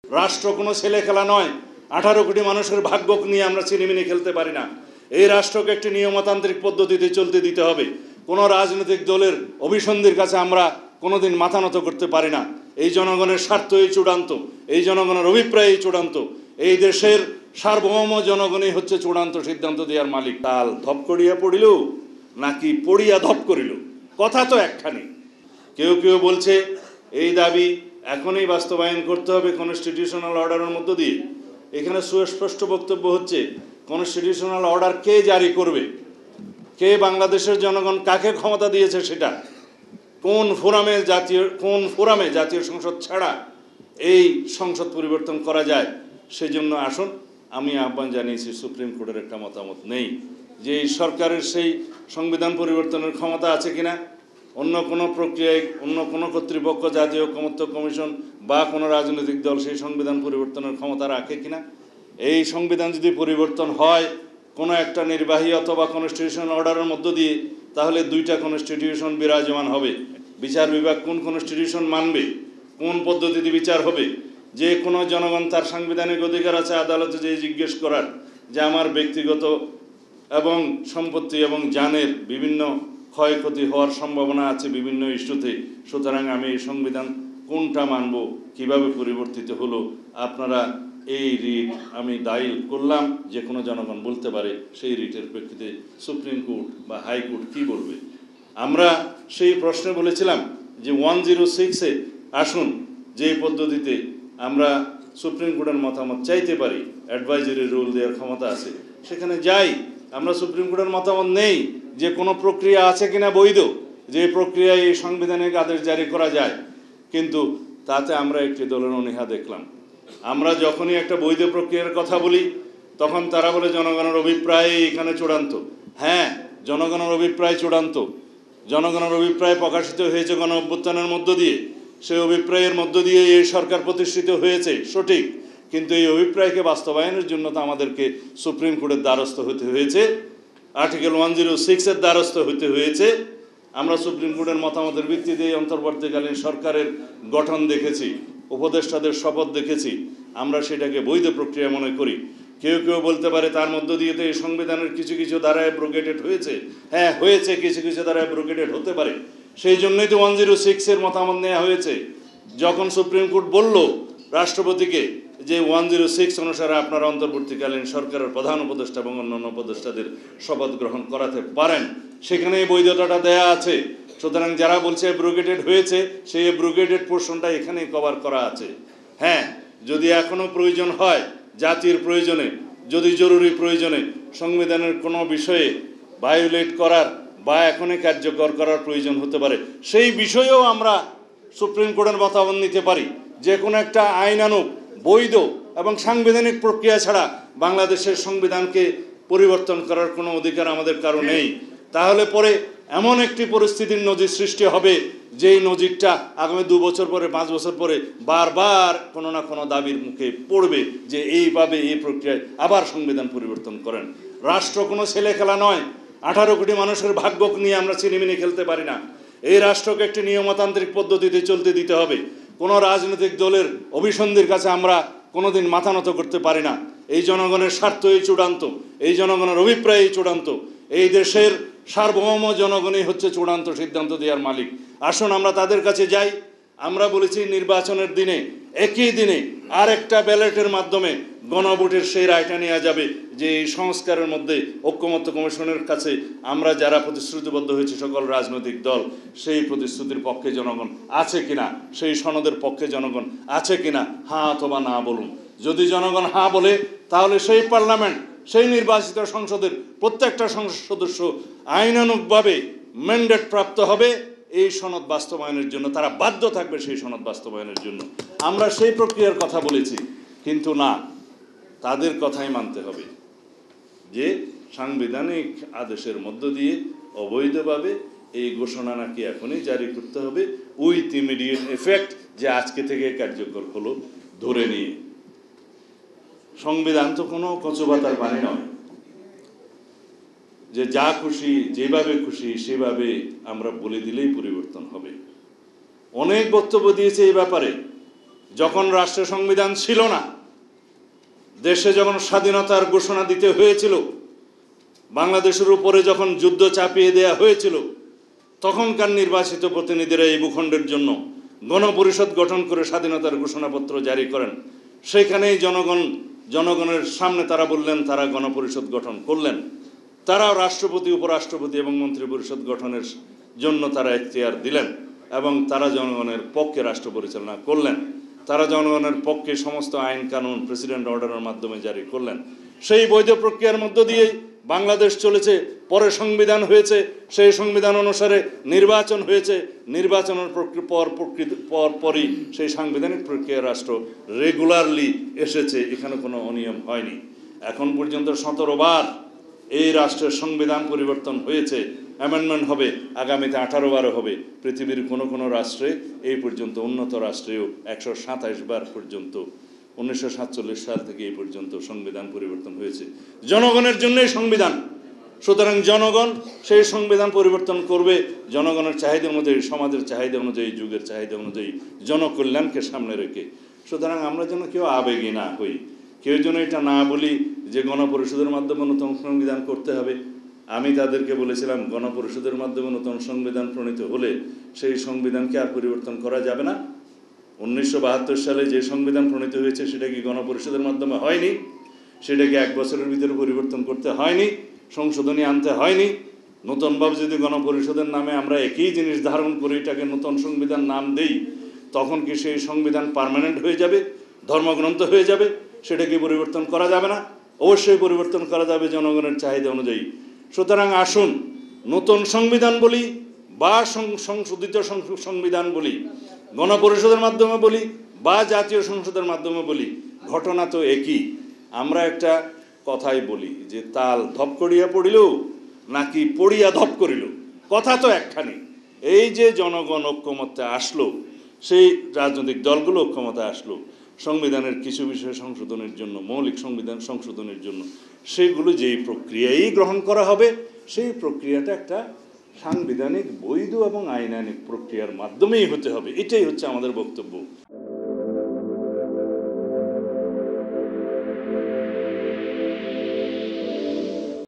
রাষ্ট্র কোনো ছেলে খেলা নয়। 18 কোটি মানুষের ভাগ্য নিয়ে আমরা ছিনিমিনি খেলতে পারি না। এই রাষ্ট্রকে একটি নিয়মতান্ত্রিক পদ্ধতিতে চলতে দিতে হবে। কোনো রাজনৈতিক দলের অভিসন্ধির কাছে আমরা কোনোদিন মাথা নত করতে পারি না। এই জনগণের স্বার্থই চূড়ান্ত, এই জনগণের অভিপ্রায়ই চূড়ান্ত, এই দেশের সার্বভৌম জনগণই হচ্ছে চূড়ান্ত সিদ্ধান্ত দেওয়ার মালিক। তাল ধপ করিয়া পড়িল নাকি পড়িয়া ধপ করিল, কথা তো একখানি। কেউ কেউ বলছে এই দাবি এখনই বাস্তবায়ন করতে হবে কনস্টিটিউশনাল অর্ডারের মধ্য দিয়ে। এখানে সুস্পষ্ট বক্তব্য হচ্ছে কনস্টিটিউশনাল অর্ডার কে জারি করবে, কে বাংলাদেশের জনগণ কাকে ক্ষমতা দিয়েছে, সেটা কোন ফোরামে জাতীয় সংসদ ছাড়া এই সংসদ পরিবর্তন করা যায়। সেজন্য আসুন, আমি আহ্বান জানিয়েছি, সুপ্রিম কোর্টের একটা মতামত নেই যে এই সরকারের সেই সংবিধান পরিবর্তনের ক্ষমতা আছে কিনা, অন্য কোনো প্রক্রিয়ায় অন্য কোনো কর্তৃপক্ষ, জাতীয় ঐকমত্য কমিশন বা কোনো রাজনৈতিক দল সেই সংবিধান পরিবর্তনের ক্ষমতা রাখে কিনা। এই সংবিধান যদি পরিবর্তন হয় কোনো একটা নির্বাহী অথবা কনস্টিটিউশনাল অর্ডারের মধ্য দিয়ে, তাহলে দুইটা কনস্টিটিউশন বিরাজমান হবে। বিচার বিভাগ কোন কনস্টিটিউশন মানবে, কোন পদ্ধতিতে বিচার হবে। যে কোনো জনগণ তার সাংবিধানিক অধিকার আছে আদালতে যে জিজ্ঞেস করার যে আমার ব্যক্তিগত এবং সম্পত্তি এবং জানের বিভিন্ন ক্ষয়ক্ষতি হওয়ার সম্ভাবনা আছে বিভিন্ন ইস্যুতে, সুতরাং আমি এই সংবিধান কোনটা মানব, কিভাবে পরিবর্তিত হলো। আপনারা এই রিট আমি দায়ের করলাম, যে কোনো জনগণ বলতে পারে সেই রিটের প্রেক্ষিতে সুপ্রিম কোর্ট বা হাইকোর্ট কি বলবে। আমরা সেই প্রশ্নে বলেছিলাম যে 106-এ আসুন, যে পদ্ধতিতে আমরা সুপ্রিম কোর্টের মতামত চাইতে পারি, অ্যাডভাইজারি রুল দেওয়ার ক্ষমতা আছে, সেখানে যাই। আমরা সুপ্রিম কোর্টের মতামত নেই যে কোনো প্রক্রিয়া আছে কিনা বৈধ, যে প্রক্রিয়ায় এই সাংবিধানিক আদেশ জারি করা যায়, কিন্তু তাতে আমরা একটি দলের অনীহা দেখলাম। আমরা যখনই একটা বৈধ প্রক্রিয়ার কথা বলি তখন তারা বলে জনগণের অভিপ্রায় এখানে চূড়ান্ত। হ্যাঁ, জনগণের অভিপ্রায় চূড়ান্ত, জনগণের অভিপ্রায় প্রকাশিত হয়েছে গণ অভ্যুত্থানের মধ্য দিয়ে, সেই অভিপ্রায়ের মধ্য দিয়ে এই সরকার প্রতিষ্ঠিত হয়েছে, সঠিক। কিন্তু এই অভিপ্রায়কে বাস্তবায়নের জন্য তো আমাদেরকে সুপ্রিম কোর্টের দ্বারস্থ হতে হয়েছে, আর্টিকেল 106-এর দ্বারস্থ হতে হয়েছে। আমরা সুপ্রিম কোর্টের মতামতের ভিত্তিতে অন্তর্বর্তীকালীন সরকারের গঠন দেখেছি, উপদেষ্টাদের শপথ দেখেছি, আমরা সেটাকে বৈধ প্রক্রিয়া মনে করি। কেউ কেউ বলতে পারে তার মধ্য দিয়ে তো এই সংবিধানের কিছু কিছু দ্বারা অ্যাব্রোগেটেড হয়েছে। হ্যাঁ, হয়েছে, কিছু কিছু দ্বারা অ্যাব্রোগেটেড হতে পারে। সেই জন্যই তো 106-এর মতামত নেওয়া হয়েছে। যখন সুপ্রিম কোর্ট বলল রাষ্ট্রপতিকে যে 106 অনুসারে আপনারা অন্তর্বর্তীকালীন সরকারের প্রধান উপদেষ্টা এবং অন্যান্য উপদেষ্টাদের শপথ গ্রহণ করাতে পারেন, সেখানে এই বৈধতাটা দেয়া আছে। সুতরাং যারা বলছে অ্যাব্রোগেটেড হয়েছে, সেই অ্যাব্রোগেটেড পোর্শনটা এখানেই কভার করা আছে। হ্যাঁ, যদি এখনও প্রয়োজন হয়, জাতির প্রয়োজনে, যদি জরুরি প্রয়োজনে সংবিধানের কোনো বিষয়ে ভায়োলেট করার বা এখনই কার্যকর করার প্রয়োজন হতে পারে, সেই বিষয়েও আমরা সুপ্রিম কোর্টের মতামত নিতে পারি। যে কোনো একটা আইনানুগ, বৈধ এবং সাংবিধানিক প্রক্রিয়া ছাড়া বাংলাদেশের সংবিধানকে পরিবর্তন করার কোনো অধিকার আমাদের কারো নেই। তাহলে পরে এমন একটি পরিস্থিতির নজির সৃষ্টি হবে, যেই নজিরটা আগামী 2 বছর পরে, 5 বছর পরে বারবার কোনো না কোনো দাবির মুখে পড়বে যে এইভাবে এই প্রক্রিয়ায় আবার সংবিধান পরিবর্তন করেন। রাষ্ট্র কোনো ছেলে খেলা নয়। 18 কোটি মানুষের ভাগ্য নিয়ে আমরা ছিনিমিনি খেলতে পারি না। এই রাষ্ট্রকে একটি নিয়মতান্ত্রিক পদ্ধতিতে চলতে দিতে হবে। কোনো রাজনৈতিক দলের অভিসন্ধির কাছে আমরা কোনোদিন মাথা নত করতে পারি না। এই জনগণের স্বার্থই চূড়ান্ত, এই জনগণের অভিপ্রায়ই চূড়ান্ত, এই দেশের সার্বভৌম জনগণই হচ্ছে চূড়ান্ত সিদ্ধান্ত দেওয়ার মালিক। আসুন আমরা তাদের কাছে যাই। আমরা বলেছি নির্বাচনের দিনে, একই দিনে আরেকটা ব্যালটের মাধ্যমে গণভোটের সেই রায়টা নেওয়া যাবে যে এই সংস্কারের মধ্যে ঐকমত্য কমিশনের কাছে আমরা যারা প্রতিশ্রুতিবদ্ধ হয়েছে সকল রাজনৈতিক দল, সেই প্রতিশ্রুতির পক্ষে জনগণ আছে কিনা, সেই সনদের পক্ষে জনগণ আছে কিনা, হ্যাঁ অথবা না বলুন। যদি জনগণ হ্যাঁ বলে, তাহলে সেই পার্লামেন্ট, সেই নির্বাচিত সংসদের প্রত্যেকটা সংসদ সদস্য আইনানুগভাবে ম্যান্ডেট প্রাপ্ত হবে এই সনদ বাস্তবায়নের জন্য, তারা বাধ্য থাকবে সেই সনদ বাস্তবায়নের জন্য। আমরা সেই প্রক্রিয়ার কথা বলেছি, কিন্তু না, তাদের কথাই মানতে হবে যে সাংবিধানিক আদেশের মধ্য দিয়ে অবৈধভাবে এই ঘোষণা নাকি এখনই জারি করতে হবে, উইথ ইমিডিয়েট এফেক্ট, যে আজকে থেকে কার্যকর হলো ধরে নিয়ে। সংবিধান তো কোনো কচুপাতার পানি নয় যে যা খুশি যেভাবে খুশি সেভাবে আমরা বলে দিলেই পরিবর্তন হবে। অনেক বক্তব্য দিয়েছে এই ব্যাপারে, যখন রাষ্ট্র সংবিধান ছিল না, দেশে যখন স্বাধীনতার ঘোষণা দিতে হয়েছিল, বাংলাদেশের উপরে যখন যুদ্ধ চাপিয়ে দেয়া হয়েছিল, তখনকার নির্বাচিত প্রতিনিধিরা এই ভূখণ্ডের জন্য গণপরিষদ গঠন করে স্বাধীনতার ঘোষণাপত্র জারি করেন। সেখানেই জনগণের সামনে তারা বললেন, তারা গণপরিষদ গঠন করলেন। তারাও রাষ্ট্রপতি, উপরাষ্ট্রপতি এবং মন্ত্রিপরিষদ গঠনের জন্য তারা এখতিয়ার দিলেন এবং তারা জনগণের পক্ষে রাষ্ট্র পরিচালনা করলেন। তারা জনগণের পক্ষে সমস্ত আইন কানুন প্রেসিডেন্ট অর্ডারের মাধ্যমে জারি করলেন। সেই বৈধ প্রক্রিয়ার মধ্য দিয়েই বাংলাদেশ চলেছে। পরে সংবিধান হয়েছে, সেই সংবিধান অনুসারে নির্বাচন হয়েছে, নির্বাচনের পরই সেই সাংবিধানিক প্রক্রিয়া রাষ্ট্র রেগুলারলি এসেছে, এখানে কোনো অনিয়ম হয়নি। এখন পর্যন্ত 17 বার এই রাষ্ট্রের সংবিধান পরিবর্তন হয়েছে, অ্যামেন্ডমেন্ট হবে, আগামীতে 18 বারও হবে। পৃথিবীর কোনো রাষ্ট্রে এই পর্যন্ত, উন্নত রাষ্ট্রেও 127 বার পর্যন্ত 1947 সাল থেকে এই পর্যন্ত সংবিধান পরিবর্তন হয়েছে। জনগণের জন্যই সংবিধান। সুতরাং জনগণ সেই সংবিধান পরিবর্তন করবে জনগণের চাহিদা অনুযায়ী, সমাজের চাহিদা অনুযায়ী, যুগের চাহিদা অনুযায়ী, জনকল্যাণকে সামনে রেখে। সুতরাং আমরা যেন কেউ আবেগী না হই, কেউ যেন এটা না বলি যে গণপরিষদের মাধ্যমে নতুন সংবিধান করতে হবে। আমি তাদেরকে বলেছিলাম, গণপরিষদের মাধ্যমে নতুন সংবিধান প্রণীত হলে সেই সংবিধানকে আর পরিবর্তন করা যাবে না। 1972 সালে যে সংবিধান প্রণীত হয়েছে সেটা কি গণপরিষদের মাধ্যমে হয়নি? সেটাকে 1 বছরের ভিতরে পরিবর্তন করতে হয়নি, সংশোধনী আনতে হয়নি? নতুনভাবে যদি গণপরিষদের নামে আমরা একই জিনিস ধারণ করে এটাকে নতুন সংবিধান নাম দেই, তখন কি সেই সংবিধান পার্মানেন্ট হয়ে যাবে, ধর্মগ্রন্থ হয়ে যাবে? সেটা কি পরিবর্তন করা যাবে না? অবশ্যই পরিবর্তন করা যাবে জনগণের চাহিদা অনুযায়ী। সুতরাং আসুন, নতুন সংবিধান বলি বা সংশোধিত সংবিধান বলি, গণপরিষদের মাধ্যমে বলি বা জাতীয় সংসদের মাধ্যমে বলি, ঘটনা তো একই। আমরা একটা কথাই বলি যে তাল ধপ করিয়া পড়িল নাকি পড়িয়া ধপ করিল, কথা তো একখানি। এই যে জনগণ ঐক্যমত্যে আসলো, সেই রাজনৈতিক দলগুলো ঐক্যমতে আসলো সংবিধানের কিছু বিষয় সংশোধনের জন্য, মৌলিক সংবিধান সংশোধনের জন্য, সেইগুলো যেই প্রক্রিয়াই গ্রহণ করা হবে, সেই প্রক্রিয়াটা একটা সাংবিধানিক বৈধ এবং আইনানিক প্রক্রিয়ার মাধ্যমেই হতে হবে। এটাই হচ্ছে আমাদের বক্তব্য।